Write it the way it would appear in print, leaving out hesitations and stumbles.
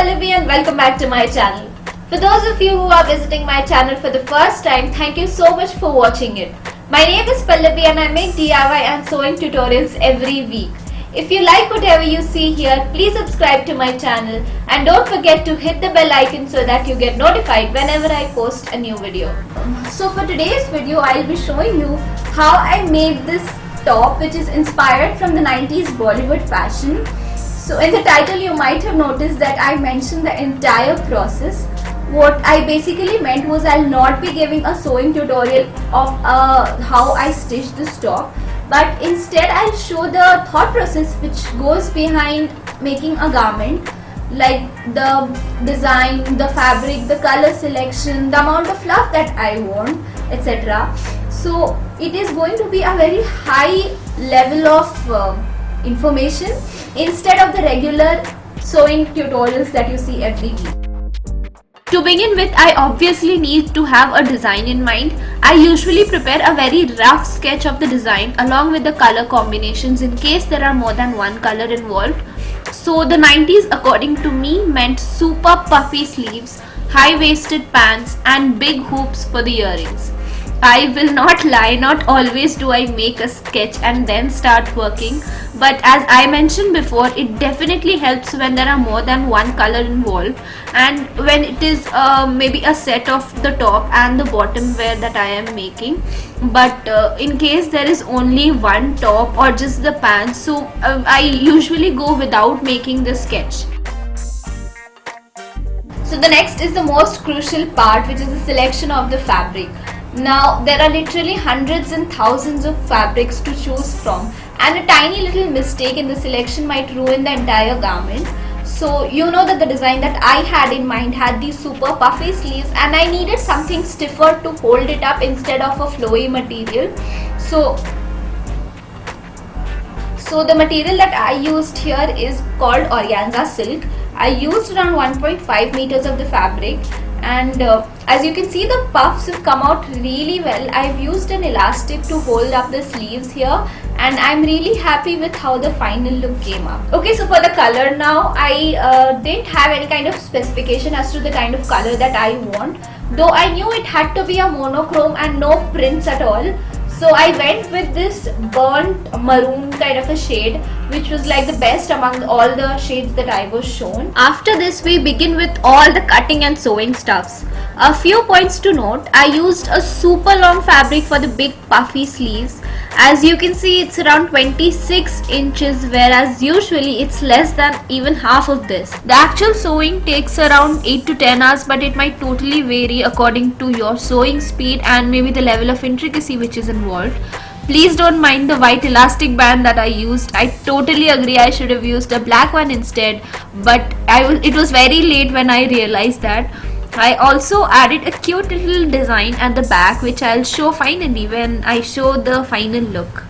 Pallavi and welcome back to my channel. For those of you who are visiting my channel for the first time, thank you so much for watching it. My name is Pallavi and I make DIY and sewing tutorials every week. If you like whatever you see here, please subscribe to my channel and don't forget to hit the bell icon so that you get notified whenever I post a new video. So for today's video, I'll be showing you how I made this top which is inspired from the 90s Bollywood fashion. So in the title you might have noticed that I mentioned the entire process. What I basically meant was I'll not be giving a sewing tutorial of how I stitch this top, but instead I'll show the thought process which goes behind making a garment, like the design, the fabric, the color selection, the amount of fluff that I want, etc. So it is going to be a very high level of information instead of the regular sewing tutorials that you see every week. To begin with, I obviously need to have a design in mind. I usually prepare a very rough sketch of the design along with the color combinations in case there are more than one color involved. So the 90s according to me meant super puffy sleeves, high-waisted pants and big hoops for the earrings. I will not lie, not always do I make a sketch and then start working, but as I mentioned before, it definitely helps when there are more than one color involved and when it is maybe a set of the top and the bottom wear that I am making. But in case there is only one top or just the pants, so I usually go without making the sketch. So the next is the most crucial part, which is the selection of the fabric. Now there are literally hundreds and thousands of fabrics to choose from, and a tiny little mistake in the selection might ruin the entire garment. So you know that the design that I had in mind had these super puffy sleeves and I needed something stiffer to hold it up instead of a flowy material. So the material that I used here is called organza silk. I used around 1.5 meters of the fabric, and as you can see, the puffs have come out really well. I've used an elastic to hold up the sleeves here and I'm really happy with how the final look came up. Okay, so for the color now, I didn't have any kind of specification as to the kind of color that I want, though I knew it had to be a monochrome and no prints at all. So I went with this burnt maroon kind of a shade, which was like the best among all the shades that I was shown. After this, we begin with all the cutting and sewing stuffs. A few points to note: I used a super long fabric for the big puffy sleeves. As you can see, it's around 26 inches, whereas usually it's less than even half of this. The actual sewing takes around 8 to 10 hours, but it might totally vary according to your sewing speed and maybe the level of intricacy which is involved. Please don't mind the white elastic band that I used. I totally agree I should have used a black one instead, but it was very late when I realized that. I also added a cute little design at the back which I'll show finally when I show the final look.